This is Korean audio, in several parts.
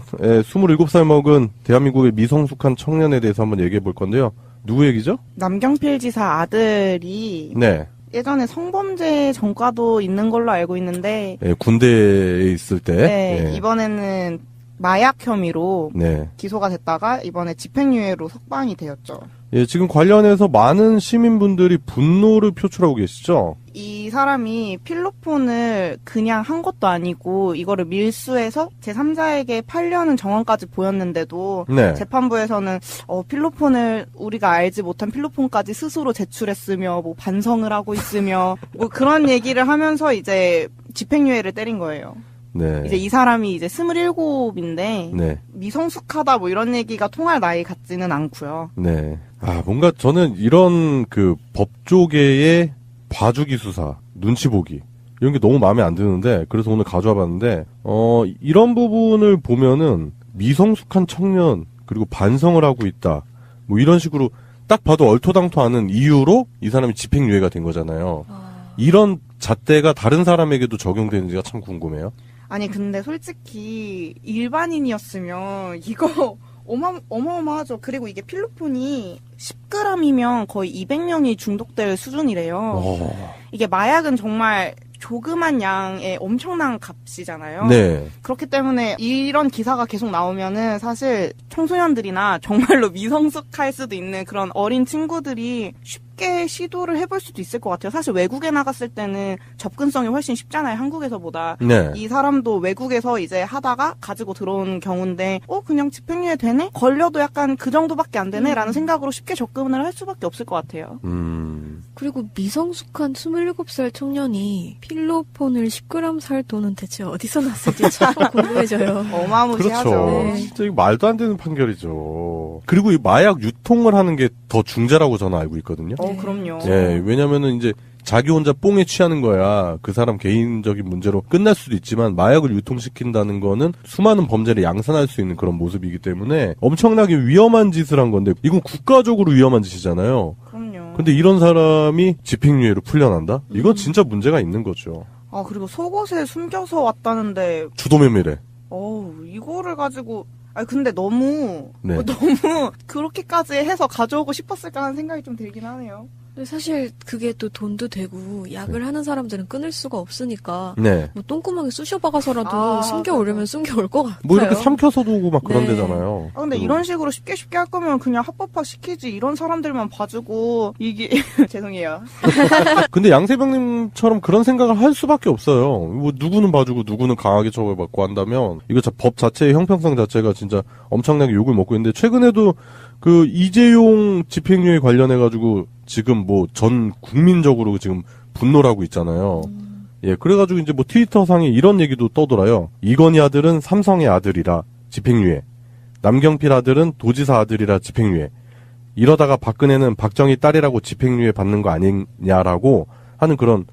27살 먹은 대한민국의 미성숙한 청년에 대해서 한번 얘기해 볼 건데요. 누구 얘기죠? 남경필 지사 아들이 네. 예전에 성범죄 전과도 있는 걸로 알고 있는데 군대에 있을 때. 네, 이번에는 마약 혐의로 네. 기소가 됐다가 이번에 집행유예로 석방이 되었죠. 지금 관련해서 많은 시민분들이 분노를 표출하고 계시죠? 이 사람이 필로폰을 그냥 한 것도 아니고 이거를 밀수해서 제3자에게 팔려는 정황까지 보였는데도 네. 재판부에서는 필로폰을 우리가 알지 못한 필로폰까지 스스로 제출했으며 뭐 반성을 하고 있으며 뭐 그런 얘기를 하면서 이제 집행유예를 때린 거예요. 네. 이제 이 사람이 이제 27인데 네. 미성숙하다 뭐 이런 얘기가 통할 나이 같지는 않고요. 네. 뭔가 저는 이런 법조계의 봐주기 수사, 눈치 보기 이런 게 너무 마음에 안 드는데 그래서 오늘 가져와 봤는데 이런 부분을 보면은 미성숙한 청년 그리고 반성을 하고 있다. 뭐 이런 식으로 딱 봐도 얼토당토하는 이유로 이 사람이 집행유예가 된 거잖아요. 이런 잣대가 다른 사람에게도 적용되는지가 참 궁금해요. 아니 근데 솔직히 일반인이었으면 이거 어마어마하죠. 그리고 이게 필로폰이 10g이면 거의 200명이 중독될 수준이래요. 이게 마약은 정말 조그만 양의 엄청난 값이잖아요. 네. 그렇기 때문에 이런 기사가 계속 나오면은 사실 청소년들이나 정말로 미성숙할 수도 있는 그런 어린 친구들이 쉽게 시도를 해볼 수도 있을 것 같아요. 사실 외국에 나갔을 때는 접근성이 훨씬 쉽잖아요. 한국에서보다. 네. 이 사람도 외국에서 이제 하다가 가지고 들어온 경우인데 그냥 집행유예 되네? 걸려도 약간 그 정도밖에 안 되네? 라는 생각으로 쉽게 접근을 할 수밖에 없을 것 같아요. 그리고 미성숙한 27살 청년이 필로폰을 10g 살 돈은 대체 어디서 났을지 참 궁금해져요. 어마무시하죠. 그렇죠. 네. 진짜 이거 말도 안 되는 판결이죠. 그리고 이 마약 유통을 하는 게 더 중재라고 저는 알고 있거든요. 그럼요. 예, 왜냐면은 이제 자기 혼자 뽕에 취하는 거야. 그 사람 개인적인 문제로 끝날 수도 있지만 마약을 유통시킨다는 거는 수많은 범죄를 양산할 수 있는 그런 모습이기 때문에 엄청나게 위험한 짓을 한 건데 이건 국가적으로 위험한 짓이잖아요. 그럼요. 근데 이런 사람이 집행유예로 풀려난다? 이건 진짜 문제가 있는 거죠. 그리고 속옷에 숨겨서 왔다는데 주도면밀해. 이거를 가지고 근데 너무 네. 너무 그렇게까지 해서 가져오고 싶었을까 하는 생각이 좀 들긴 하네요. 근데 사실 그게 또 돈도 되고 약을 하는 사람들은 끊을 수가 없으니까 네. 뭐 똥구멍에 쑤셔 박아서라도 숨겨오려면 숨겨올 것 같아요. 뭐 이렇게 삼켜서도 오고 막 그런 네. 데잖아요. 근데 이런 식으로 쉽게 할 거면 그냥 합법화 시키지. 이런 사람들만 봐주고 이게 죄송해요. 근데 양세병님처럼 그런 생각을 할 수밖에 없어요. 뭐 누구는 봐주고 누구는 강하게 처벌받고 한다면 이거 법 자체의 형평성 자체가 진짜 엄청나게 욕을 먹고 있는데 최근에도 이재용 집행유예 관련해가지고 지금 뭐 전 국민적으로 지금 분노를 하고 있잖아요. 예, 그래가지고 이제 뭐 트위터상에 이런 얘기도 떠돌아요. 이건희 아들은 삼성의 아들이라 집행유예. 남경필 아들은 도지사 아들이라 집행유예. 이러다가 박근혜는 박정희 딸이라고 집행유예 받는 거 아니냐라고 하는 그런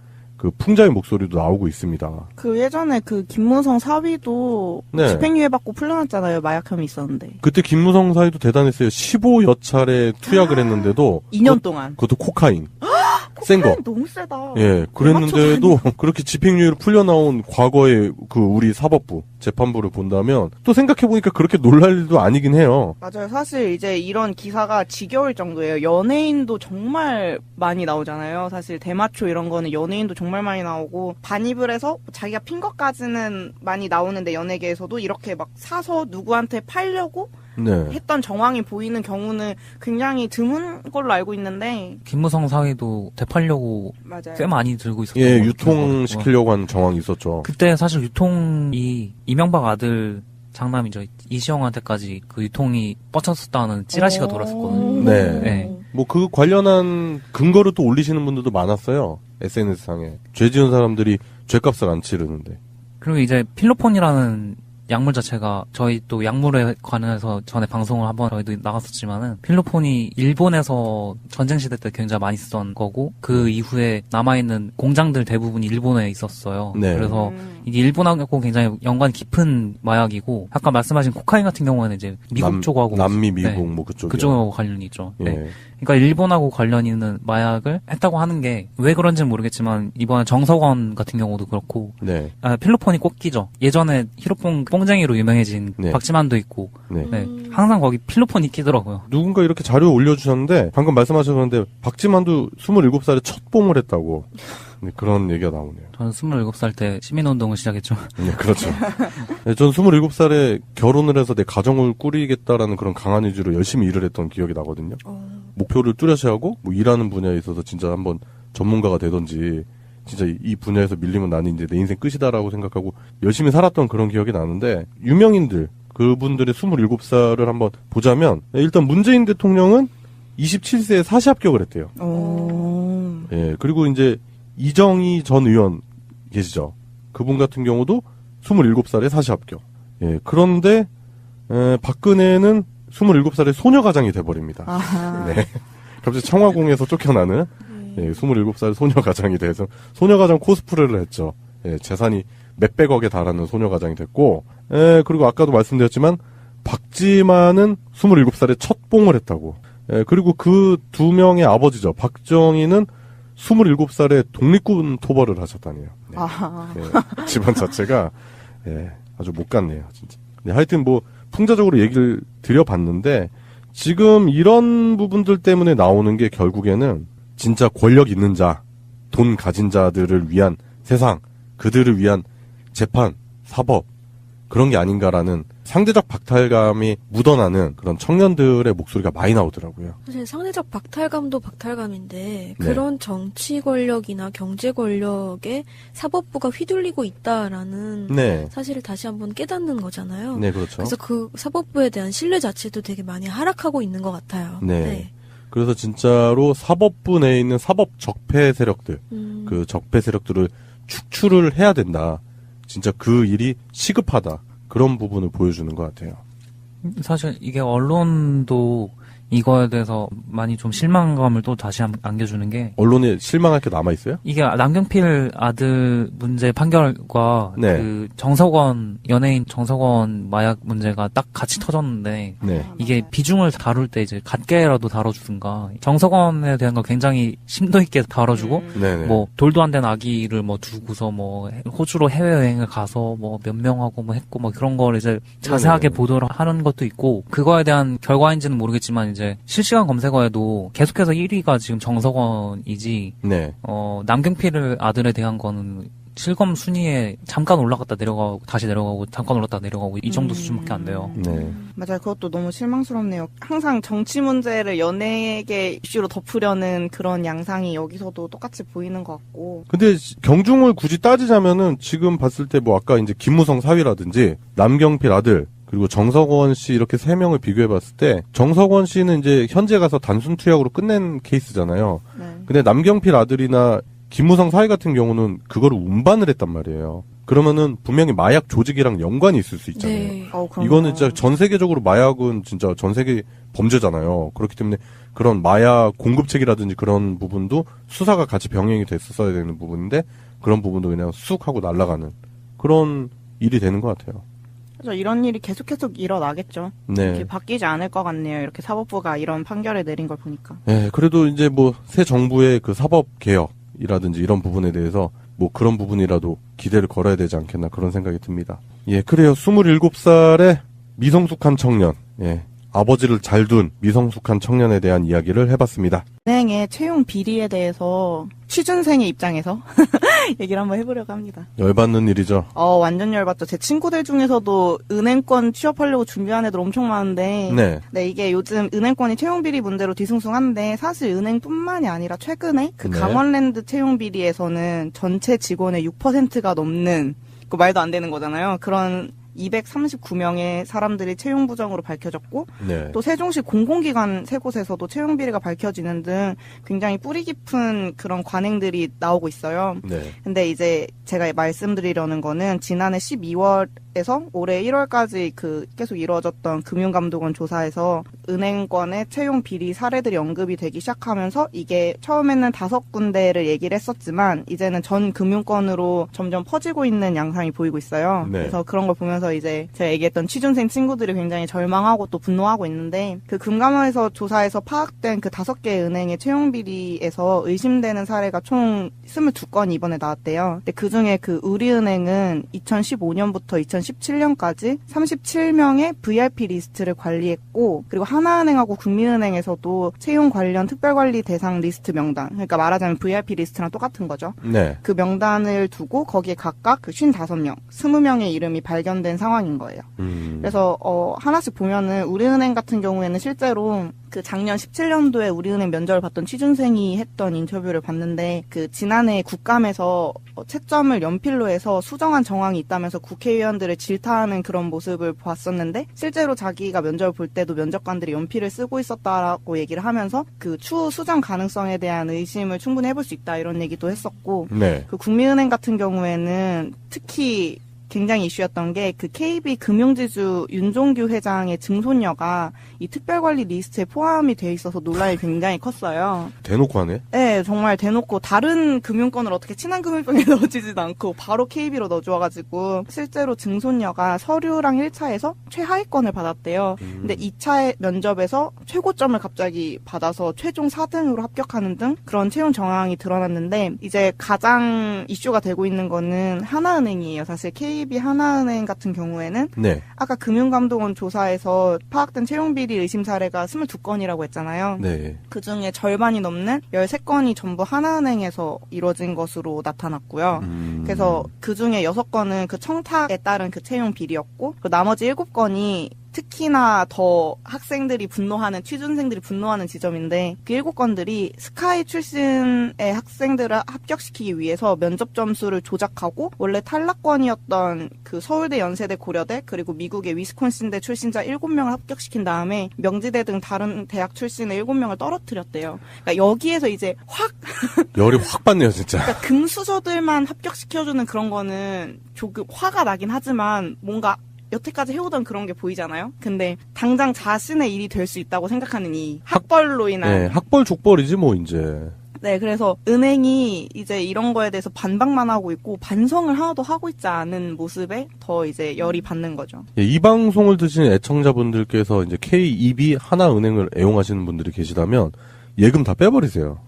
풍자의 목소리도 나오고 있습니다. 예전에 김무성 사위도 네. 집행유예 받고 풀려났잖아요. 마약 혐의 있었는데. 그때 김무성 사이도 대단했어요. 15여 차례 투약을 했는데도 2년 동안. 그것도 코카인. 센 거. 너무 세다. 예, 그랬는데도 그렇게 집행유예로 풀려나온 과거의 우리 사법부, 재판부를 본다면 또 생각해보니까 그렇게 놀랄 일도 아니긴 해요. 맞아요. 사실 이제 이런 기사가 지겨울 정도예요. 연예인도 정말 많이 나오잖아요. 사실 대마초 이런 거는 연예인도 정말 많이 나오고 반입을 해서 자기가 핀 것까지는 많이 나오는데 연예계에서도 이렇게 막 사서 누구한테 팔려고 네. 했던 정황이 보이는 경우는 굉장히 드문 걸로 알고 있는데 김무성 사위도 되팔려고 맞아요. 꽤 많이 들고 있었던 예, 걸로 유통시키려고 하는 정황이 있었죠. 그때 사실 유통이 이명박 아들 장남이죠. 이시영한테까지 유통이 뻗쳤었다는 찌라시가 돌았었거든요. 네. 네. 뭐 관련한 근거를 또 올리시는 분들도 많았어요. SNS상에. 죄 지은 사람들이 죄값을 안 치르는데. 그리고 이제 필로폰이라는 약물 자체가 저희 또 약물에 관해서 전에 방송을 한번 저희도 나갔었지만은 필로폰이 일본에서 전쟁 시대 때 굉장히 많이 쓰던 거고 그 이후에 남아있는 공장들 대부분이 일본에 있었어요. 네. 그래서 이게 일본하고 굉장히 연관이 깊은 마약이고 아까 말씀하신 코카인 같은 경우에는 이제 미국 쪽하고 남미 미국 네, 뭐 그쪽이요. 그쪽하고 관련이 있죠. 예. 네. 그러니까 일본하고 관련 있는 마약을 했다고 하는 게 왜 그런지는 모르겠지만 이번에 정석원 같은 경우도 그렇고 네. 필로폰이 꼭 끼죠. 예전에 히로폰 뽕쟁이로 유명해진 네. 박지만도 있고 네. 네. 항상 거기 필로폰이 끼더라고요. 누군가 이렇게 자료 올려주셨는데 방금 말씀하셨는데 박지만도 27살에 첫 뽕을 했다고 네, 그런 얘기가 나오네요. 저는 27살 때 시민운동을 시작했죠. 네, 그렇죠. 네, 전 27살에 결혼을 해서 내 가정을 꾸리겠다라는 그런 강한 의지로 열심히 일을 했던 기억이 나거든요. 목표를 뚜렷이 하고 뭐 일하는 분야에 있어서 진짜 한번 전문가가 되던지 진짜 이 분야에서 밀리면 나는 이제 내 인생 끝이다라고 생각하고 열심히 살았던 그런 기억이 나는데 유명인들 그분들의 27살을 한번 보자면 일단 문재인 대통령은 27세에 사시 합격을 했대요. 예, 그리고 이제 이정희 전 의원 계시죠. 그분 같은 경우도 27살에 사시 합격. 예, 그런데 박근혜는 27살에 소녀가장이 돼버립니다. 네. 갑자기 청와공에서 쫓겨나는 27살 소녀가장이 돼서 소녀가장 코스프레를 했죠. 예, 재산이 몇백억에 달하는 소녀가장이 됐고, 그리고 아까도 말씀드렸지만 박지만은 27살에 첫 뽕을 했다고. 그리고 그 두 명의 아버지죠. 박정희는 27살에 독립군 토벌을 하셨다네요. 네. 네, 집안 자체가 아주 못 갔네요, 진짜. 네, 하여튼 뭐 풍자적으로 얘기를 드려봤는데 지금 이런 부분들 때문에 나오는 게 결국에는 진짜 권력 있는 자, 돈 가진 자들을 위한 세상, 그들을 위한 재판, 사법 그런 게 아닌가라는 상대적 박탈감이 묻어나는 그런 청년들의 목소리가 많이 나오더라고요. 사실 상대적 박탈감도 박탈감인데 네. 그런 정치 권력이나 경제 권력에 사법부가 휘둘리고 있다라는 네, 사실을 다시 한번 깨닫는 거잖아요. 네 그렇죠. 그래서 그 사법부에 대한 신뢰 자체도 되게 많이 하락하고 있는 것 같아요. 네. 그래서 진짜로 사법부 내에 있는 사법 적폐 세력들, 그 적폐 세력들을 축출을 해야 된다. 진짜 그 일이 시급하다. 그런 부분을 보여주는 것 같아요. 사실 이게 언론도 이거에 대해서 많이 좀 실망감을 또 다시 안겨주는 게 언론에 실망할 게 남아있어요? 이게 남경필 아들 문제 판결과 네. 그 정석원 연예인 정석원 마약 문제가 딱 같이 터졌는데 네. 이게 비중을 다룰 때 이제 같게라도 다뤄주든가 정석원에 대한 거 굉장히 심도 있게 다뤄주고 네네. 뭐 돌도 안 된 아기를 뭐 두고서 뭐 호주로 해외여행을 가서 뭐 몇 명하고 뭐 했고 뭐 그런 걸 이제 자세하게 네네. 보도를 하는 것도 있고 그거에 대한 결과인지는 모르겠지만 이제 실시간 검색어에도 계속해서 1위가 지금 정석원이지 네. 남경필 아들에 대한 거는 실검 순위에 잠깐 올라갔다 내려가고 다시 내려가고 잠깐 올랐다 내려가고 이 정도 수준밖에 안 돼요. 네. 맞아요. 그것도 너무 실망스럽네요. 항상 정치 문제를 연예계 이슈로 덮으려는 그런 양상이 여기서도 똑같이 보이는 것 같고. 근데 경중을 굳이 따지자면은 지금 봤을 때 뭐 아까 이제 김무성 사위라든지 남경필 아들 그리고 정석원 씨 이렇게 세 명을 비교해 봤을 때 정석원 씨는 이제 현재 가서 단순 투약으로 끝낸 케이스잖아요. 네. 근데 남경필 아들이나 김무성 사위 같은 경우는 그거를 운반을 했단 말이에요. 그러면은 분명히 마약 조직이랑 연관이 있을 수 있잖아요. 네. 그럼요. 이거는 진짜 전 세계적으로 마약은 진짜 전 세계 범죄잖아요. 그렇기 때문에 그런 마약 공급책이라든지 그런 부분도 수사가 같이 병행이 됐었어야 되는 부분인데 그런 부분도 그냥 쑥 하고 날아가는 그런 일이 되는 것 같아요. 그래서 이런 일이 계속 일어나겠죠. 네. 이렇게 바뀌지 않을 것 같네요. 이렇게 사법부가 이런 판결을 내린 걸 보니까. 네, 그래도 이제 뭐 새 정부의 그 사법 개혁이라든지 이런 부분에 대해서 뭐 그런 부분이라도 기대를 걸어야 되지 않겠나 그런 생각이 듭니다. 예, 그래요. 27살의 미성숙한 청년. 예. 아버지를 잘 둔 미성숙한 청년에 대한 이야기를 해봤습니다. 은행의 채용 비리에 대해서 취준생의 입장에서 얘기를 한번 해보려고 합니다. 열받는 일이죠. 완전 열받죠. 제 친구들 중에서도 은행권 취업하려고 준비한 애들 엄청 많은데 네. 이게 요즘 은행권이 채용 비리 문제로 뒤숭숭한데 사실 은행뿐만이 아니라 최근에 그 네. 강원랜드 채용 비리에서는 전체 직원의 6%가 넘는 그 말도 안 되는 거잖아요. 그런 239명의 사람들이 채용 부정으로 밝혀졌고 네. 또 세종시 공공기관 세 곳에서도 채용 비리가 밝혀지는 등 굉장히 뿌리 깊은 그런 관행들이 나오고 있어요. 네. 근데 이제 제가 말씀드리려는 거는 지난해 12월에서 올해 1월까지 그 계속 이루어졌던 금융감독원 조사에서 은행권의 채용 비리 사례들이 언급이 되기 시작하면서 이게 처음에는 5군데를 얘기를 했었지만 이제는 전 금융권으로 점점 퍼지고 있는 양상이 보이고 있어요. 네. 그래서 그런 걸 보면서 이제 제가 얘기했던 취준생 친구들이 굉장히 절망하고 또 분노하고 있는데 그 금감원에서 조사에서 파악된 그 5개 은행의 채용 비리에서 의심되는 사례가 총 22건이 이번에 나왔대요. 근데 그 중에 그 우리은행은 2015년부터 2017년까지 37명의 VIP 리스트를 관리했고, 그리고 하나은행하고 국민은행에서도 채용 관련 특별관리 대상 리스트 명단, 그러니까 말하자면 VIP 리스트랑 똑같은 거죠. 네. 그 명단을 두고 거기에 각각 그 55명, 20명의 이름이 발견된 상황인 거예요. 그래서 하나씩 보면은 우리은행 같은 경우에는 실제로 그 작년 17년도에 우리은행 면접을 봤던 취준생이 했던 인터뷰를 봤는데, 그 지난해 국감에서 채점을 연필로 해서 수정한 정황이 있다면서 국회의원들을 질타하는 그런 모습을 봤었는데, 실제로 자기가 면접을 볼 때도 면접관들이 연필을 쓰고 있었다라고 얘기를 하면서 그 추후 수정 가능성에 대한 의심을 충분히 해볼 수 있다 이런 얘기도 했었고, 네. 그 국민은행 같은 경우에는 특히 굉장히 이슈였던 게 그 KB 금융지주 윤종규 회장의 증손녀가 이 특별관리 리스트에 포함이 돼 있어서 논란이 굉장히 컸어요. 대놓고 하네. 네, 정말 대놓고 다른 금융권을 어떻게 친한금융병에 넣어주지도 않고 바로 KB로 넣어줘가지고 실제로 증손녀가 서류랑 1차에서 최하위권을 받았대요. 근데 2차 면접에서 최고점을 갑자기 받아서 최종 4등으로 합격하는 등 그런 채용 정황이 드러났는데, 이제 가장 이슈가 되고 있는 거는 하나은행이에요. 사실 KB 하나은행 같은 경우에는 네. 아까 금융감독원 조사에서 파악된 채용비리 의심 사례가 22건이라고 했잖아요. 네. 그중에 절반이 넘는 13건이 전부 하나은행에서 이루어진 것으로 나타났고요. 그래서 그중에 6건은 그 청탁에 따른 그 채용 비리였고, 그 나머지 7건이 특히나 더 학생들이 분노하는, 취준생들이 분노하는 지점인데, 그 7건들이 스카이 출신의 학생들을 합격시키기 위해서 면접 점수를 조작하고 원래 탈락권이었던 그 서울대, 연세대, 고려대, 그리고 미국의 위스콘신대 출신자 7명을 합격시킨 다음에 명지대 등 다른 대학 출신의 7명을 떨어뜨렸대요. 그러니까 여기에서 이제 확 열이 확 받네요, 진짜. 그러니까 금수저들만 합격시켜주는 그런 거는 조금 화가 나긴 하지만 뭔가 여태까지 해오던 그런 게 보이잖아요. 근데 당장 자신의 일이 될 수 있다고 생각하는 이 학벌로 인한 네, 학벌 족벌이지 뭐 이제. 네, 그래서 은행이 이제 이런 거에 대해서 반박만 하고 있고 반성을 하나도 하고 있지 않은 모습에 더 이제 열이 받는 거죠. 예, 이 방송을 드시는 애청자분들께서 이제 K2B 하나은행을 애용하시는 분들이 계시다면 예금 다 빼버리세요.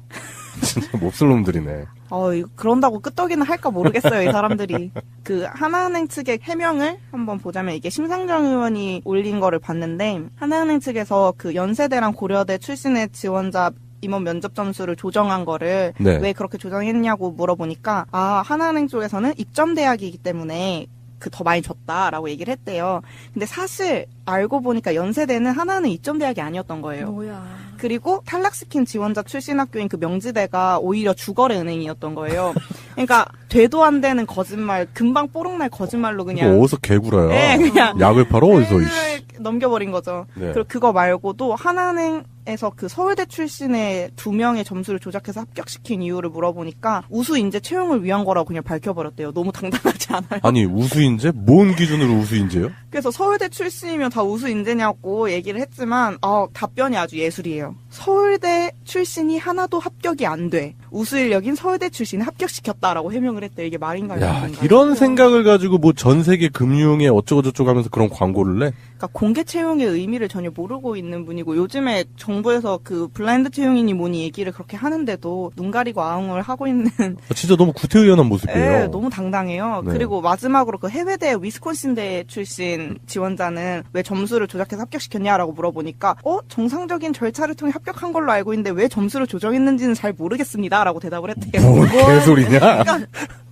진짜 몹쓸 놈들이네. 이거 그런다고 끄떡이는 할까 모르겠어요, 이 사람들이. 그 하나은행 측의 해명을 한번 보자면, 이게 심상정 의원이 올린 거를 봤는데, 하나은행 측에서 그 연세대랑 고려대 출신의 지원자 임원 면접 점수를 조정한 거를 네. 왜 그렇게 조정했냐고 물어보니까, 하나은행 쪽에서는 입점대학이기 때문에 그 더 많이 줬다라고 얘기를 했대요. 근데 사실 알고 보니까 연세대는 하나는 입점대학이 아니었던 거예요. 뭐야. 그리고 탈락시킨 지원자 출신 학교인 그 명지대가 오히려 주거래 은행이었던 거예요. 그러니까 되도 안 되는 거짓말, 금방 뽀록날 거짓말로 이거 그냥 어디서 개구라야. 네, 그냥 약을 팔아 어디서 이씨. 넘겨버린 거죠. 네. 그리고 그거 말고도 하나은행에서 그 서울대 출신의 2명의 점수를 조작해서 합격시킨 이유를 물어보니까 우수 인재 채용을 위한 거라고 그냥 밝혀버렸대요. 너무 당당하지 않아요? 아니 우수인재? 뭔 기준으로 우수인재요? 그래서 서울대 출신이면 다 우수 인재냐고 얘기를 했지만 답변이 아주 예술이에요. 서울대 출신이 하나도 합격이 안 돼. 우수 인력인 서울대 출신이 합격시켰다라고 해명을 했대. 이게 말인가요? 야, 아닌가요? 이런 생각을 가지고 뭐 전 세계 금융에 어쩌고저쩌고 하면서 그런 광고를 내? 그러니까 공개 채용의 의미를 전혀 모르고 있는 분이고, 요즘에 정부에서 그 블라인드 채용이니 뭐니 얘기를 그렇게 하는데도 눈 가리고 아웅을 하고 있는 진짜 너무 구태의연한 모습이에요. 네, 너무 당당해요. 네. 그리고 마지막으로 그 해외대 위스콘신대 출신 지원자는 왜 점수를 조작해서 합격시켰냐라고 물어보니까 정상적인 절차를 통해 합격한 걸로 알고 있는데 왜 점수를 조정했는지는 잘 모르겠습니다라고 대답을 했대요. 뭔 개소리냐? 그러니까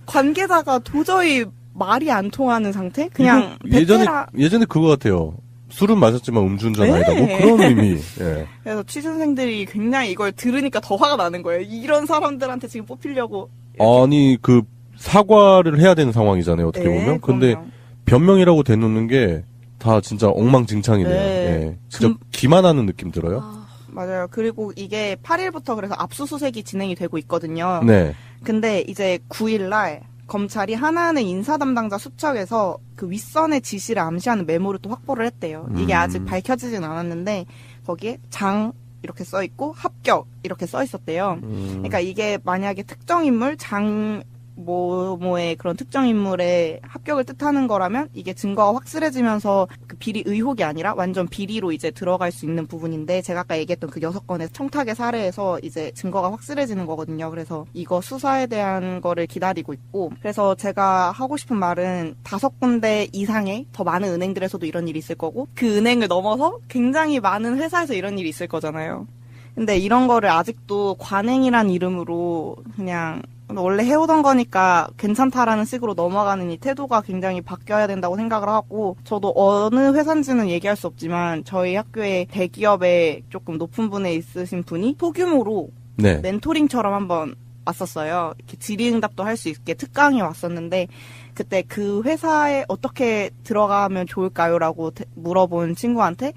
관계자가 도저히 말이 안 통하는 상태? 그냥 예전에 그거 같아요. 술은 마셨지만 음주운전 네. 아니다. 뭐 그런 의미. 예. 그래서 취준생들이 굉장히 이걸 들으니까 더 화가 나는 거예요. 이런 사람들한테 지금 뽑히려고. 아니 그 사과를 해야 되는 상황이잖아요. 어떻게 네, 보면. 근데 그럼요. 변명이라고 대놓는 게 다 진짜 엉망진창이네요. 네. 예. 진짜 기만하는 느낌 들어요. 맞아요. 그리고 이게 8일부터 그래서 압수수색이 진행이 되고 있거든요. 네. 근데 이제 9일날 검찰이 하나은행 인사 담당자 수척에서 그 윗선의 지시를 암시하는 메모를 또 확보를 했대요. 이게 아직 밝혀지진 않았는데 거기에 장 이렇게 써 있고 합격 이렇게 써 있었대요. 그러니까 이게 만약에 특정 인물 장 뭐뭐의 그런 특정 인물의 합격을 뜻하는 거라면 이게 증거가 확실해지면서 그 비리 의혹이 아니라 완전 비리로 이제 들어갈 수 있는 부분인데 제가 아까 얘기했던 그 6건의 청탁의 사례에서 이제 증거가 확실해지는 거거든요. 그래서 이거 수사에 대한 거를 기다리고 있고 그래서 제가 하고 싶은 말은 5군데 이상의 더 많은 은행들에서도 이런 일이 있을 거고 그 은행을 넘어서 굉장히 많은 회사에서 이런 일이 있을 거잖아요. 근데 이런 거를 아직도 관행이란 이름으로 그냥 원래 해오던 거니까 괜찮다라는 식으로 넘어가는 이 태도가 굉장히 바뀌어야 된다고 생각을 하고 저도 어느 회사인지는 얘기할 수 없지만 저희 학교에 대기업에 조금 높은 분에 있으신 분이 소규모로 네. 멘토링처럼 한번 왔었어요. 이렇게 질의응답도 할 수 있게 특강이 왔었는데 그때 그 회사에 어떻게 들어가면 좋을까요?라고 물어본 친구한테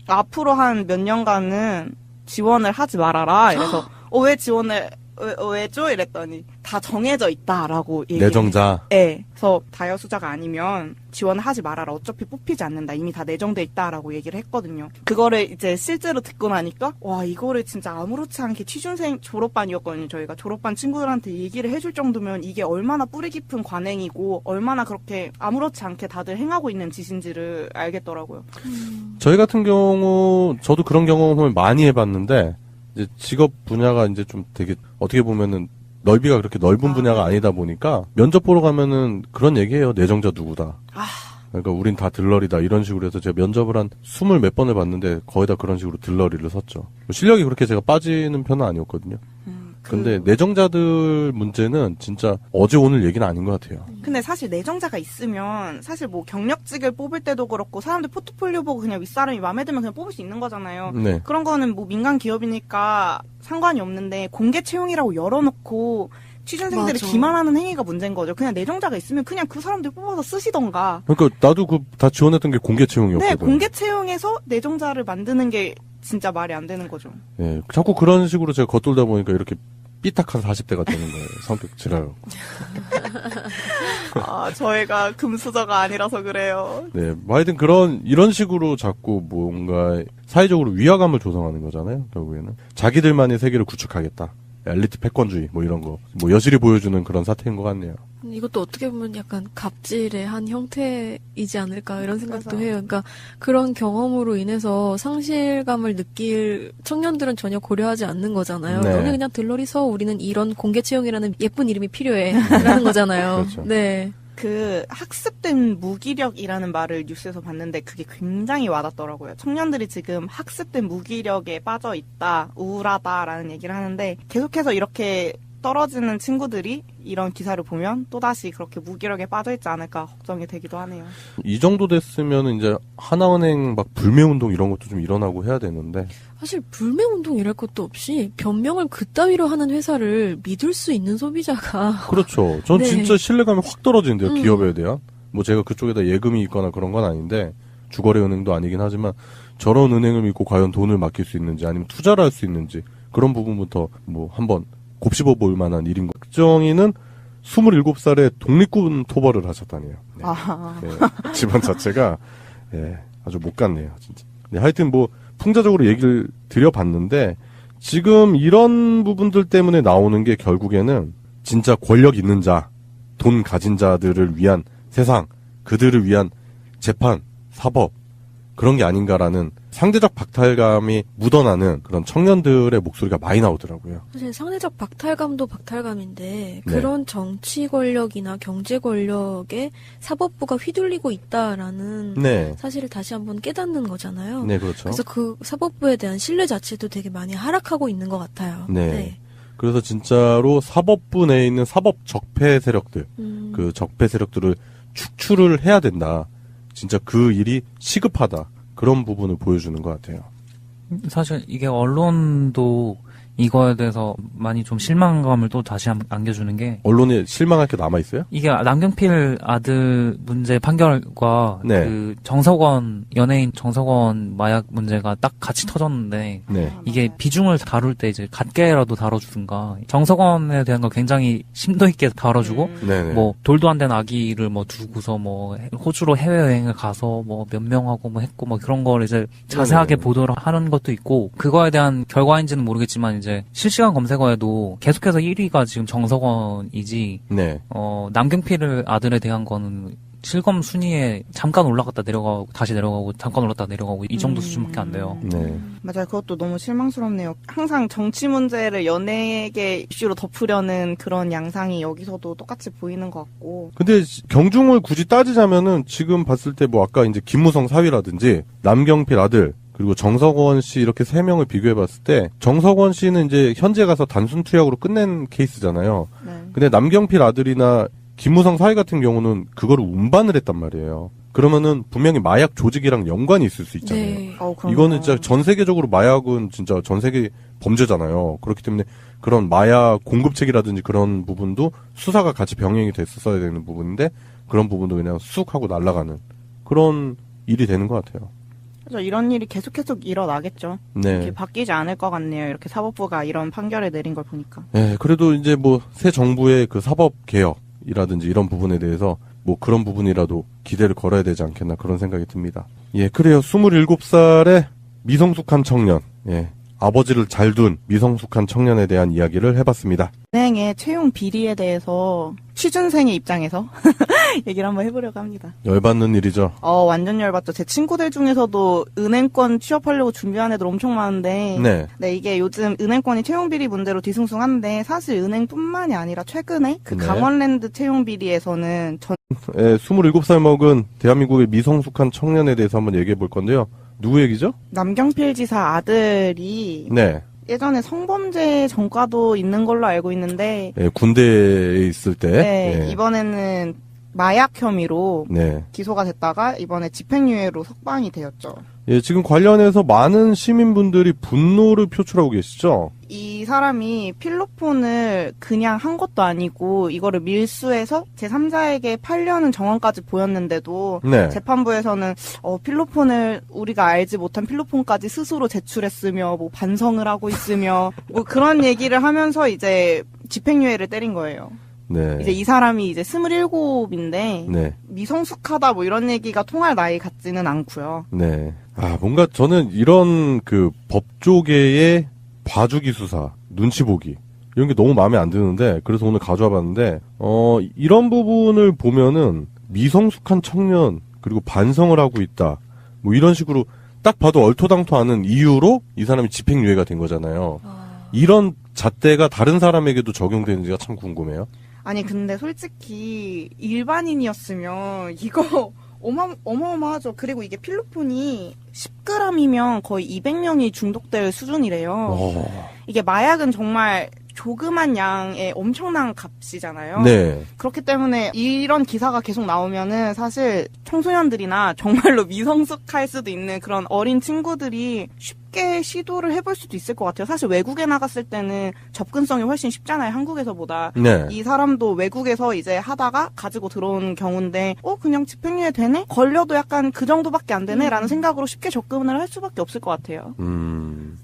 앞으로 한 몇 년간은 지원을 하지 말아라. 이래서 왜 지원을 왜죠? 이랬더니 다 정해져 있다라고 얘기해요. 내정자. 네. 그래서 다여수자가 아니면 지원을 하지 말아라. 어차피 뽑히지 않는다. 이미 다 내정돼 있다라고 얘기를 했거든요. 그거를 이제 실제로 듣고 나니까 와 이거를 진짜 아무렇지 않게 취준생 졸업반이었거든요. 저희가 졸업반 친구들한테 얘기를 해줄 정도면 이게 얼마나 뿌리 깊은 관행이고 얼마나 그렇게 아무렇지 않게 다들 행하고 있는 짓인지를 알겠더라고요. 저희 같은 경우 저도 그런 경험을 많이 해봤는데 이제 직업 분야가 이제 좀 되게 어떻게 보면은 넓이가 그렇게 넓은 분야가 아니다 보니까 면접 보러 가면은 그런 얘기해요. 내정자 누구다. 그러니까 우린 다 들러리다 이런 식으로 해서 제가 면접을 한 20몇 번을 봤는데 거의 다 그런 식으로 들러리를 섰죠. 실력이 그렇게 제가 빠지는 편은 아니었거든요. 근데 내정자들 문제는 진짜 어제 오늘 얘기는 아닌 것 같아요. 근데 사실 내정자가 있으면 사실 뭐 경력직을 뽑을 때도 그렇고 사람들 포트폴리오 보고 그냥 윗사람이 마음에 들면 그냥 뽑을 수 있는 거잖아요. 네. 그런 거는 뭐 민간 기업이니까 상관이 없는데 공개 채용이라고 열어놓고 취준생들이 맞아. 기만하는 행위가 문제인 거죠. 그냥 내정자가 있으면 그냥 그 사람들 뽑아서 쓰시던가. 그러니까 나도 그 다 지원했던 게 공개 채용이었거든. 네, 공개 채용에서 내정자를 만드는 게 진짜 말이 안 되는 거죠. 예, 자꾸 그런 식으로 제가 겉돌다 보니까 이렇게 삐딱한 40대가 되는 거예요. 성격 지랄. 저희가 금수저가 아니라서 그래요. 네, 뭐 하여튼 이런 식으로 자꾸 뭔가 사회적으로 위화감을 조성하는 거잖아요. 결국에는 자기들만의 세계를 구축하겠다. 엘리트 패권주의 뭐 이런 거 뭐 여실히 보여주는 그런 사태인 것 같네요. 이것도 어떻게 보면 약간 갑질의 한 형태이지 않을까 이런 생각도 맞아. 해요. 그러니까 그런 경험으로 인해서 상실감을 느낄 청년들은 전혀 고려하지 않는 거잖아요. 네. 너네 그냥 들러리서 우리는 이런 공개 채용이라는 예쁜 이름이 필요해 라는 거잖아요. 그렇죠. 네. 그 학습된 무기력이라는 말을 뉴스에서 봤는데 그게 굉장히 와닿더라고요. 청년들이 지금 학습된 무기력에 빠져 있다, 우울하다라는 얘기를 하는데 계속해서 이렇게 떨어지는 친구들이 이런 기사를 보면 또다시 그렇게 무기력에 빠져 있지 않을까 걱정이 되기도 하네요. 이 정도 됐으면 이제 하나은행 막 불매운동 이런 것도 좀 일어나고 해야 되는데 사실 불매운동 이랄 것도 없이 변명을 그따위로 하는 회사를 믿을 수 있는 소비자가 그렇죠. 전 네. 진짜 신뢰감이 확 떨어지는데요. 기업에 대한. 뭐 제가 그쪽에다 예금이 있거나 그런 건 아닌데 주거래 은행도 아니긴 하지만 저런 은행을 믿고 과연 돈을 맡길 수 있는지 아니면 투자를 할 수 있는지 그런 부분부터 뭐 한번 곱씹어 볼 만한 일인 것. 박정희는 27살에 독립군 토벌을 하셨다네요. 네. 네. 집안 자체가 예, 아주 못 갔네요, 진짜. 네, 하여튼 뭐 풍자적으로 얘기를 드려봤는데 지금 이런 부분들 때문에 나오는 게 결국에는 진짜 권력 있는 자, 돈 가진 자들을 위한 세상, 그들을 위한 재판, 사법 그런 게 아닌가라는 상대적 박탈감이 묻어나는 그런 청년들의 목소리가 많이 나오더라고요. 사실 상대적 박탈감도 박탈감인데 네. 그런 정치 권력이나 경제 권력에 사법부가 휘둘리고 있다라는 네. 사실을 다시 한번 깨닫는 거잖아요. 네, 그렇죠. 그래서 그 사법부에 대한 신뢰 자체도 되게 많이 하락하고 있는 것 같아요. 네. 그래서 진짜로 사법부 내에 있는 사법 적폐 세력들, 그 적폐 세력들을 축출을 해야 된다. 진짜 그 일이 시급하다. 그런 부분을 보여주는 것 같아요. 사실 이게 언론도 이거에 대해서 많이 좀 실망감을 또 다시 안겨주는 게 언론에 실망할 게 남아있어요? 이게 남경필 아들 문제 판결과 네. 그 정석원 연예인 정석원 마약 문제가 딱 같이 터졌는데 네. 이게 비중을 다룰 때 이제 같게라도 다뤄주든가 정석원에 대한 거 굉장히 심도 있게 다뤄주고 네네. 뭐 돌도 안 된 아기를 뭐 두고서 뭐 호주로 해외여행을 가서 뭐 몇 명하고 뭐 했고 뭐 그런 걸 이제 자세하게 네네. 보도를 하는 것도 있고 그거에 대한 결과인지는 모르겠지만 이제 이제 실시간 검색어에도 계속해서 1위가 지금 정석원이지, 네. 남경필 아들에 대한 거는 실검 순위에 잠깐 올라갔다 내려가고 다시 내려가고 잠깐 올랐다 내려가고 이 정도 수준밖에 안 돼요. 네. 맞아요. 그것도 너무 실망스럽네요. 항상 정치 문제를 연예계 이슈로 덮으려는 그런 양상이 여기서도 똑같이 보이는 것 같고. 근데 경중을 굳이 따지자면은 지금 봤을 때 뭐 아까 이제 김무성 사위라든지 남경필 아들 그리고 정석원 씨 이렇게 세 명을 비교해 봤을 때 정석원 씨는 이제 현재 가서 단순 투약으로 끝낸 케이스잖아요. 네. 근데 남경필 아들이나 김무성 사위 같은 경우는 그거를 운반을 했단 말이에요. 그러면은 분명히 마약 조직이랑 연관이 있을 수 있잖아요. 네. 그럼요. 이거는 진짜 전 세계적으로 마약은 진짜 전 세계 범죄잖아요. 그렇기 때문에 그런 마약 공급책이라든지 그런 부분도 수사가 같이 병행이 됐었어야 되는 부분인데 그런 부분도 그냥 쑥 하고 날아가는 그런 일이 되는 것 같아요. 그래서 이런 일이 계속 일어나겠죠. 네. 이렇게 바뀌지 않을 것 같네요. 이렇게 사법부가 이런 판결을 내린 걸 보니까. 네, 그래도 이제 뭐 새 정부의 그 사법 개혁이라든지 이런 부분에 대해서 뭐 그런 부분이라도 기대를 걸어야 되지 않겠나 그런 생각이 듭니다. 예, 그래요. 27살의 미성숙한 청년. 예. 아버지를 잘 둔 미성숙한 청년에 대한 이야기를 해봤습니다. 은행의 채용 비리에 대해서 취준생의 입장에서 얘기를 한번 해보려고 합니다. 열받는 일이죠. 완전 열받죠. 제 친구들 중에서도 은행권 취업하려고 준비한 애들 엄청 많은데 네. 이게 요즘 은행권이 채용 비리 문제로 뒤숭숭한데 사실 은행뿐만이 아니라 최근에 그 네. 강원랜드 채용 비리에서는 예, 27살 먹은 대한민국의 미성숙한 청년에 대해서 한번 얘기해 볼 건데요. 누구 얘기죠? 남경필 지사 아들이 네. 예전에 성범죄 전과도 있는 걸로 알고 있는데 예, 군대에 있을 때. 네, 예. 이번에는 마약 혐의로 네. 기소가 됐다가 이번에 집행유예로 석방이 되었죠. 예, 지금 관련해서 많은 시민분들이 분노를 표출하고 계시죠? 이 사람이 필로폰을 그냥 한 것도 아니고 이거를 밀수해서 제3자에게 팔려는 정황까지 보였는데도 네. 재판부에서는 필로폰을 우리가 알지 못한 필로폰까지 스스로 제출했으며 뭐 반성을 하고 있으며 뭐 그런 얘기를 하면서 이제 집행유예를 때린 거예요. 네. 이제 이 사람이 이제 27인데 네. 미성숙하다 뭐 이런 얘기가 통할 나이 같지는 않고요. 네. 뭔가 저는 이런 그 법조계의 봐주기 수사, 눈치 보기, 이런 게 너무 마음에 안 드는데, 그래서 오늘 가져와 봤는데, 이런 부분을 보면은 미성숙한 청년, 그리고 반성을 하고 있다. 뭐 이런 식으로 딱 봐도 얼토당토하는 이유로 이 사람이 집행유예가 된 거잖아요. 이런 잣대가 다른 사람에게도 적용되는지가 참 궁금해요. 아니 근데 솔직히 일반인이었으면 이거 어마어마하죠. 그리고 이게 필로폰이 10g이면 거의 200명이 중독될 수준이래요. 이게 마약은 정말 조그만 양의 엄청난 값이잖아요. 네. 그렇기 때문에 이런 기사가 계속 나오면은 사실 청소년들이나 정말로 미성숙할 수도 있는 그런 어린 친구들이 쉽게 시도를 해볼 수도 있을 것 같아요. 사실 외국에 나갔을 때는 접근성이 훨씬 쉽잖아요. 한국에서보다. 네. 이 사람도 외국에서 이제 하다가 가지고 들어온 경우인데 그냥 집행유예 되네? 걸려도 약간 그 정도밖에 안 되네? 라는 생각으로 쉽게 접근을 할 수밖에 없을 것 같아요.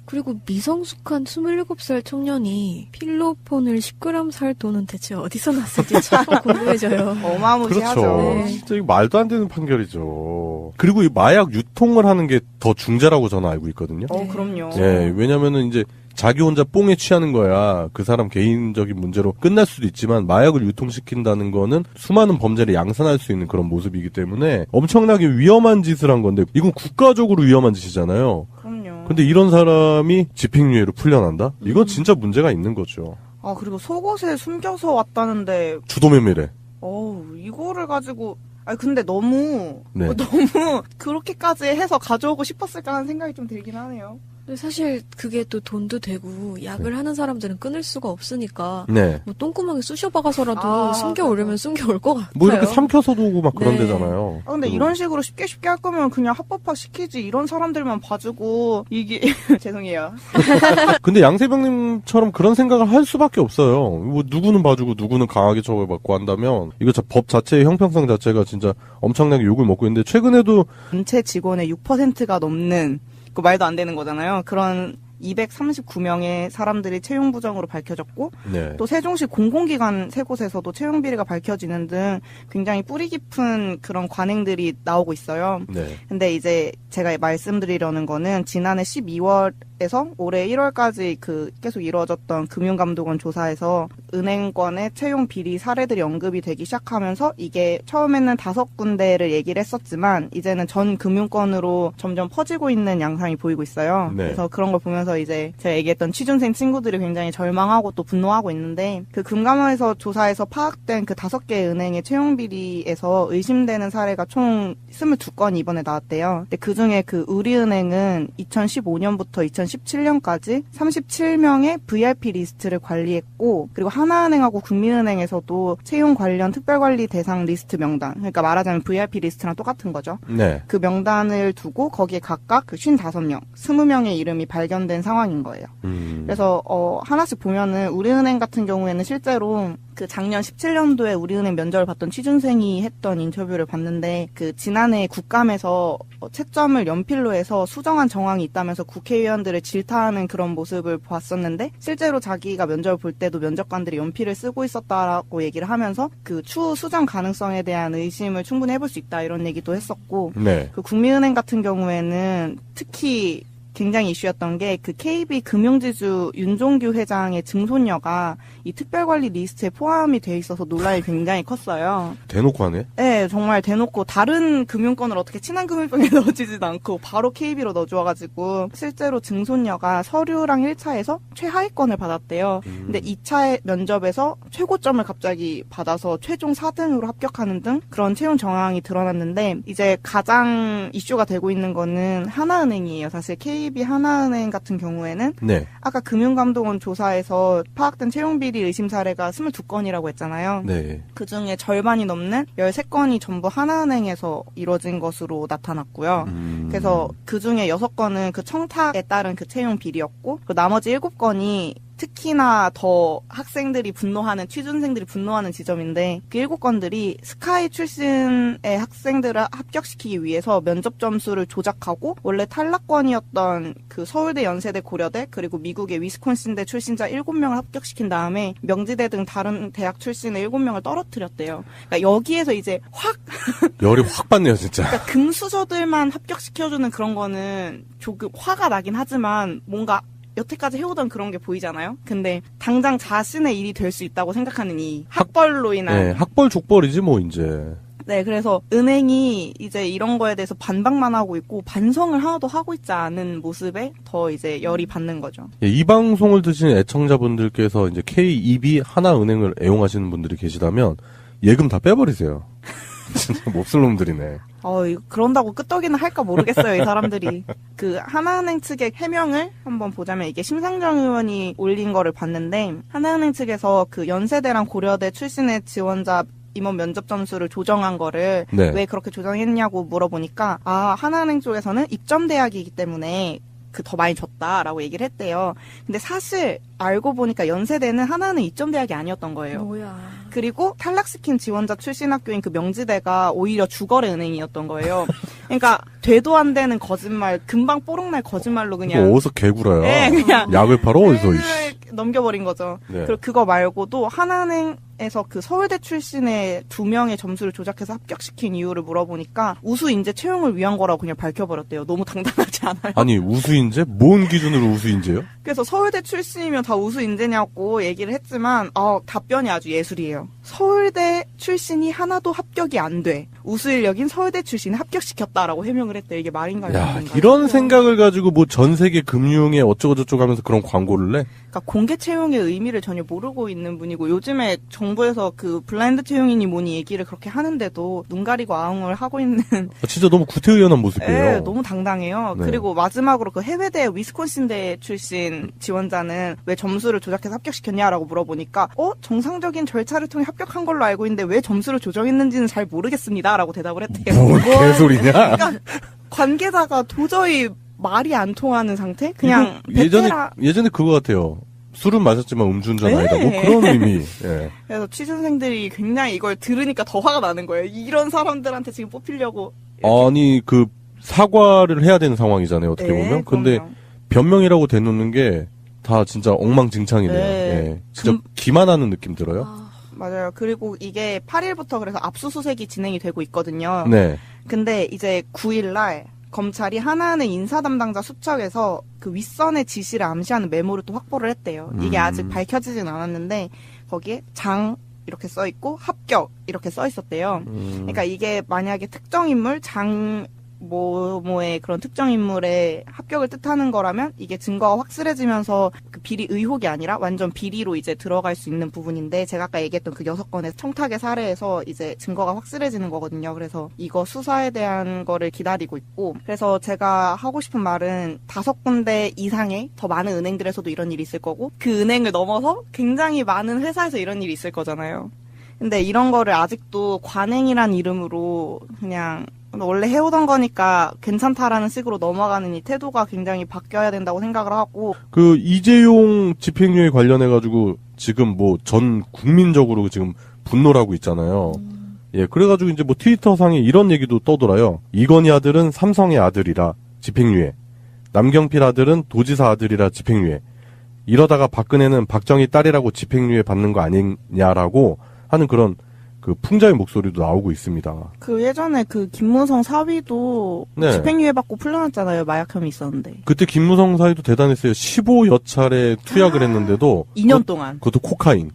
그리고 미성숙한 27살 청년이 필로폰을 10g 살 돈은 대체 어디서 났을지 참 궁금해져요. 어마무시하죠. 그렇죠. 네. 진짜 이거 말도 안 되는 판결이죠. 그리고 이 마약 유통을 하는 게 더 중재라고 저는 알고 있거든요. 그럼요. 예, 왜냐면은 이제 자기 혼자 뽕에 취하는 거야. 그 사람 개인적인 문제로 끝날 수도 있지만 마약을 유통시킨다는 거는 수많은 범죄를 양산할 수 있는 그런 모습이기 때문에 엄청나게 위험한 짓을 한 건데 이건 국가적으로 위험한 짓이잖아요. 그럼요. 근데 이런 사람이 집행유예로 풀려난다? 이건 진짜 문제가 있는 거죠. 그리고 속옷에 숨겨서 왔다는데 주도면밀해. 이거를 가지고 근데 너무 네. 너무 그렇게까지 해서 가져오고 싶었을까 하는 생각이 좀 들긴 하네요. 근데 사실 그게 또 돈도 되고 약을 하는 사람들은 끊을 수가 없으니까 네. 뭐 똥구멍에 쑤셔 박아서라도 숨겨오려면 숨겨올 것 같아요. 뭐 이렇게 삼켜서도 오고 막 그런 네. 데잖아요. 근데 이런 식으로 쉽게 할 거면 그냥 합법화 시키지. 이런 사람들만 봐주고 이게 죄송해요. 근데 양세병님처럼 그런 생각을 할 수밖에 없어요. 뭐 누구는 봐주고 누구는 강하게 처벌받고 한다면 이거 법 자체의 형평성 자체가 진짜 엄청나게 욕을 먹고 있는데 최근에도 전체 직원의 6%가 넘는 그 말도 안 되는 거잖아요. 그런 239명의 사람들이 채용 부정으로 밝혀졌고 네. 또 세종시 공공기관 세 곳에서도 채용 비리가 밝혀지는 등 굉장히 뿌리 깊은 그런 관행들이 나오고 있어요. 네. 근데 이제 제가 말씀드리려는 거는 지난해 12월 에서 올해 1월까지 그 계속 이루어졌던 금융감독원 조사에서 은행권의 채용 비리 사례들이 언급이 되기 시작하면서 이게 처음에는 5군데를 얘기를 했었지만 이제는 전 금융권으로 점점 퍼지고 있는 양상이 보이고 있어요. 네. 그래서 그런 걸 보면서 이제 제가 얘기했던 취준생 친구들이 굉장히 절망하고 또 분노하고 있는데 그 금감원에서 조사에서 파악된 그 5개 은행의 채용 비리에서 의심되는 사례가 총 22건이 이번에 나왔대요. 근데 그 중에 그 우리은행은 2015년부터 2017년까지 37명의 VIP 리스트를 관리했고 그리고 하나은행하고 국민은행에서도 채용 관련 특별관리 대상 리스트 명단 그러니까 말하자면 VIP 리스트랑 똑같은 거죠. 네. 그 명단을 두고 거기에 각각 그 55명, 20명의 이름이 발견된 상황인 거예요. 그래서 하나씩 보면은 우리은행 같은 경우에는 실제로 그 작년 17년도에 우리은행 면접을 봤던 취준생이 했던 인터뷰를 봤는데 그 지난해 국감에서 채점을 연필로 해서 수정한 정황이 있다면서 국회의원들을 질타하는 그런 모습을 봤었는데 실제로 자기가 면접을 볼 때도 면접관들이 연필을 쓰고 있었다라고 얘기를 하면서 그 추후 수정 가능성에 대한 의심을 충분히 해볼 수 있다 이런 얘기도 했었고 네. 그 국민은행 같은 경우에는 특히 굉장히 이슈였던 게 그 KB 금융지주 윤종규 회장의 증손녀가 이 특별관리 리스트에 포함이 돼 있어서 논란이 굉장히 컸어요. 대놓고 하네. 네, 정말 대놓고 다른 금융권을 어떻게 친한 금융권에 넣어주지도 않고 바로 KB로 넣어줘가지고 실제로 증손녀가 서류랑 1차에서 최하위권을 받았대요. 근데 2차 면접에서 최고점을 갑자기 받아서 최종 4등으로 합격하는 등 그런 채용 정황이 드러났는데 이제 가장 이슈가 되고 있는 거는 하나은행이에요. 사실 KB 하나은행 같은 경우에는 네. 아까 금융감독원 조사에서 파악된 채용비리 의심 사례가 22건이라고 했잖아요. 네. 그중에 절반이 넘는 13건이 전부 하나은행에서 이루어진 것으로 나타났고요. 그래서 그중에 6건은 그 청탁에 따른 그 채용 비리였고 그 나머지 7건이 특히나 더 학생들이 분노하는 취준생들이 분노하는 지점인데 그 7건들이 스카이 출신의 학생들을 합격시키기 위해서 면접 점수를 조작하고 원래 탈락권이었던 그 서울대, 연세대, 고려대 그리고 미국의 위스콘신대 출신자 7명을 합격시킨 다음에 명지대 등 다른 대학 출신의 7명을 떨어뜨렸대요. 그러니까 여기에서 이제 확 열이 확 받네요, 진짜. 그러니까 금수저들만 합격시켜주는 그런 거는 조금 화가 나긴 하지만 뭔가 여태까지 해오던 그런 게 보이잖아요. 근데 당장 자신의 일이 될 수 있다고 생각하는 이 학벌로 인한 네, 학벌 족벌이지 뭐 이제. 네, 그래서 은행이 이제 이런 거에 대해서 반박만 하고 있고 반성을 하나도 하고 있지 않은 모습에 더 이제 열이 받는 거죠. 예, 이 방송을 드시는 애청자분들께서 이제 K2B 하나은행을 애용하시는 분들이 계시다면 예금 다 빼버리세요. 진짜 몹쓸 놈들이네. 이거 그런다고 끄떡이는 할까 모르겠어요, 이 사람들이. 그 하나은행 측의 해명을 한번 보자면 이게 심상정 의원이 올린 거를 봤는데 하나은행 측에서 그 연세대랑 고려대 출신의 지원자 임원 면접 점수를 조정한 거를 네. 왜 그렇게 조정했냐고 물어보니까 하나은행 쪽에서는 입점 대학이기 때문에 그 더 많이 줬다라고 얘기를 했대요. 근데 사실 알고 보니까 연세대는 하나은행 입점 대학이 아니었던 거예요. 뭐야. 그리고 탈락시킨 지원자 출신 학교인 그 명지대가 오히려 주거래 은행이었던 거예요. 그러니까 되도 안 되는 거짓말, 금방 뽀록날 거짓말로 이거 그냥 어디서 개구라야. 네, 그냥 약을 팔아 어디서 이씨. 넘겨버린 거죠. 네. 그리고 그거 말고도 하나은행에서 그 서울대 출신의 2명의 점수를 조작해서 합격시킨 이유를 물어보니까 우수 인재 채용을 위한 거라고 그냥 밝혀버렸대요. 너무 당당하지 않아요? 아니 우수인재? 뭔 기준으로 우수인재요? 그래서 서울대 출신이면 다 우수 인재냐고 얘기를 했지만 답변이 아주 예술이에요. 서울대 출신이 하나도 합격이 안 돼. 우수 인력인 서울대 출신이 합격시켰다라고 해명을 했대. 이게 말인가요? 야, 아닌가요? 이런 생각을 가지고 뭐 전 세계 금융에 어쩌고저쩌고 하면서 그런 광고를 내? 그러니까 공개 채용의 의미를 전혀 모르고 있는 분이고 요즘에 정부에서 그 블라인드 채용이니 뭐니 얘기를 그렇게 하는데도 눈 가리고 아웅을 하고 있는 진짜 너무 구태의연한 모습이에요. 네, 너무 당당해요. 네. 그리고 마지막으로 그 해외대 위스콘신대 출신 지원자는 왜 점수를 조작해서 합격시켰냐라고 물어보니까 정상적인 절차를 통해 합격한 걸로 알고 있는데 왜 점수를 조정했는지는 잘 모르겠습니다라고 대답을 했대요. 뭔 개소리냐? 그러니까 관계자가 도저히 말이 안 통하는 상태? 그냥 예전에 그거 같아요. 술은 마셨지만 음주운전 네. 아니다. 뭐 그런 의미. 예. 그래서 취준생들이 굉장히 이걸 들으니까 더 화가 나는 거예요. 이런 사람들한테 지금 뽑히려고. 이렇게. 아니 그 사과를 해야 되는 상황이잖아요. 어떻게 네, 보면. 근데 그럼요. 변명이라고 대놓는 게 다 진짜 엉망진창이네요. 네. 예. 진짜 기만하는 느낌 들어요. 맞아요. 그리고 이게 8일부터 그래서 압수수색이 진행이 되고 있거든요. 네. 근데 이제 9일날 검찰이 하나하나 인사 담당자 수척에서 그 윗선의 지시를 암시하는 메모를 또 확보를 했대요. 이게 아직 밝혀지진 않았는데 거기에 장 이렇게 써 있고 합격 이렇게 써 있었대요. 그러니까 이게 만약에 특정 인물 뭐의 그런 특정 인물의 합격을 뜻하는 거라면 이게 증거가 확실해지면서 그 비리 의혹이 아니라 완전 비리로 이제 들어갈 수 있는 부분인데 제가 아까 얘기했던 그 6건의 청탁의 사례에서 이제 증거가 확실해지는 거거든요. 그래서 이거 수사에 대한 거를 기다리고 있고 그래서 제가 하고 싶은 말은 5군데 이상의 더 많은 은행들에서도 이런 일이 있을 거고 그 은행을 넘어서 굉장히 많은 회사에서 이런 일이 있을 거잖아요. 근데 이런 거를 아직도 관행이란 이름으로 그냥 원래 해오던 거니까 괜찮다라는 식으로 넘어가는 이 태도가 굉장히 바뀌어야 된다고 생각을 하고 그 이재용 집행유예 관련해가지고 지금 뭐 전 국민적으로 지금 분노를 하고 있잖아요. 예, 그래가지고 이제 뭐 트위터상에 이런 얘기도 떠돌아요. 이건희 아들은 삼성의 아들이라 집행유예. 남경필 아들은 도지사 아들이라 집행유예. 이러다가 박근혜는 박정희 딸이라고 집행유예 받는 거 아니냐라고 하는 그런 그 풍자의 목소리도 나오고 있습니다. 그 예전에 그 김무성 사위도 네. 집행유예 받고 풀려났잖아요. 마약 혐의 있었는데. 그때 김무성 사이도 대단했어요. 15여 차례 투약을 했는데도 2년 동안. 그것도 코카인.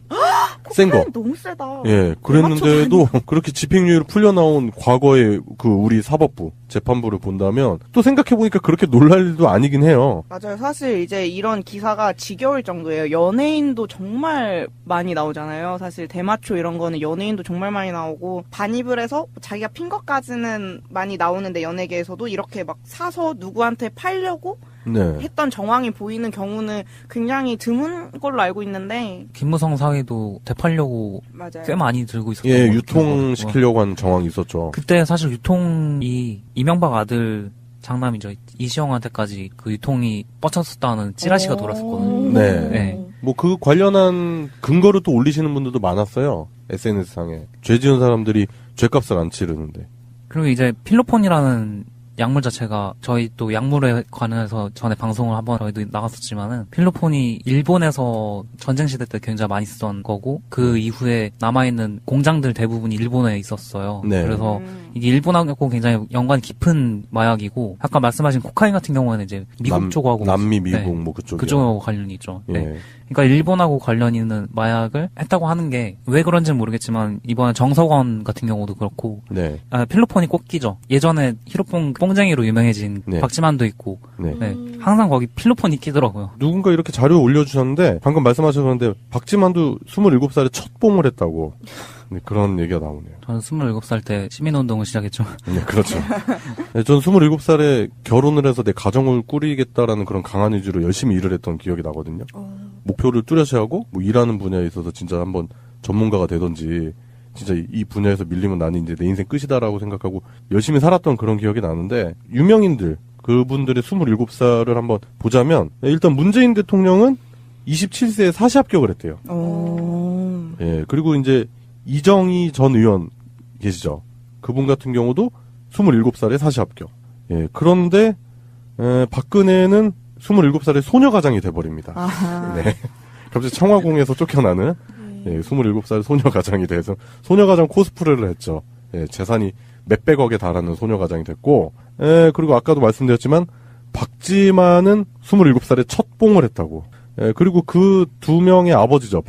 센 거. 너무 세다. 예, 그랬는데도 그렇게 집행유예로 풀려나온 과거의 그 우리 사법부, 재판부를 본다면 또 생각해보니까 그렇게 놀랄 일도 아니긴 해요. 맞아요. 사실 이제 이런 기사가 지겨울 정도예요. 연예인도 정말 많이 나오잖아요. 사실 대마초 이런 거는 연예인도 정말 많이 나오고 반입을 해서 자기가 핀 것까지는 많이 나오는데 연예계에서도 이렇게 막 사서 누구한테 팔려고 네. 했던 정황이 보이는 경우는 굉장히 드문 걸로 알고 있는데 김무성 사위도 되팔려고 맞아요. 꽤 많이 들고 있었던 예, 것 유통시키려고 하는 정황이 있었죠. 그때 사실 유통이 이명박 아들 장남이죠. 이시영한테까지 그 유통이 뻗쳤었다는 찌라시가 돌았었거든요. 네. 네. 뭐 그 관련한 근거를 또 올리시는 분들도 많았어요. SNS상에. 죄 지은 사람들이 죄값을 안 치르는데. 그리고 이제 필로폰이라는 약물 자체가 저희 또 약물에 관해서 전에 방송을 한번 저희도 나갔었지만은 필로폰이 일본에서 전쟁 시대 때 굉장히 많이 쓰던 거고 그 이후에 남아있는 공장들 대부분이 일본에 있었어요. 네. 그래서 이게 일본하고 굉장히 연관이 깊은 마약이고 아까 말씀하신 코카인 같은 경우에는 이제 미국 쪽하고 남미 미국 네, 뭐 그쪽이요. 그쪽하고 관련이 있죠. 예. 네. 그러니까 일본하고 관련 있는 마약을 했다고 하는 게 왜 그런지는 모르겠지만 이번에 정석원 같은 경우도 그렇고 네. 필로폰이 꼭 끼죠. 예전에 히로폰 뽕쟁이로 유명해진 네. 박지만도 있고 네. 네. 항상 거기 필로폰이 끼더라고요. 누군가 이렇게 자료 올려주셨는데 방금 말씀하셨는데 박지만도 27살에 첫 뽕을 했다고. 네, 그런 얘기가 나오네요. 저는 27살 때 시민운동을 시작했죠. 네, 그렇죠. 네, 전 27살에 결혼을 해서 내 가정을 꾸리겠다라는 그런 강한 의지로 열심히 일을 했던 기억이 나거든요. 목표를 뚜렷이 하고 뭐 일하는 분야에 있어서 진짜 한번 전문가가 되던지 진짜 이 분야에서 밀리면 나는 이제 내 인생 끝이다라고 생각하고 열심히 살았던 그런 기억이 나는데 유명인들 그분들의 27살을 한번 보자면 일단 문재인 대통령은 27세에 사시 합격을 했대요. 예, 그리고 이제 이정희 전 의원 계시죠. 그분 같은 경우도 27살에 사시 합격. 예, 그런데 박근혜는 27살에 소녀가장이 돼버립니다. 네. 갑자기 청와공에서 쫓겨나는 27살 소녀가장이 돼서 소녀가장 코스프레를 했죠. 예, 재산이 몇백억에 달하는 소녀가장이 됐고 그리고 아까도 말씀드렸지만 박지만은 27살에 첫 뽕을 했다고. 예, 그리고 그 두 명의 아버지죠.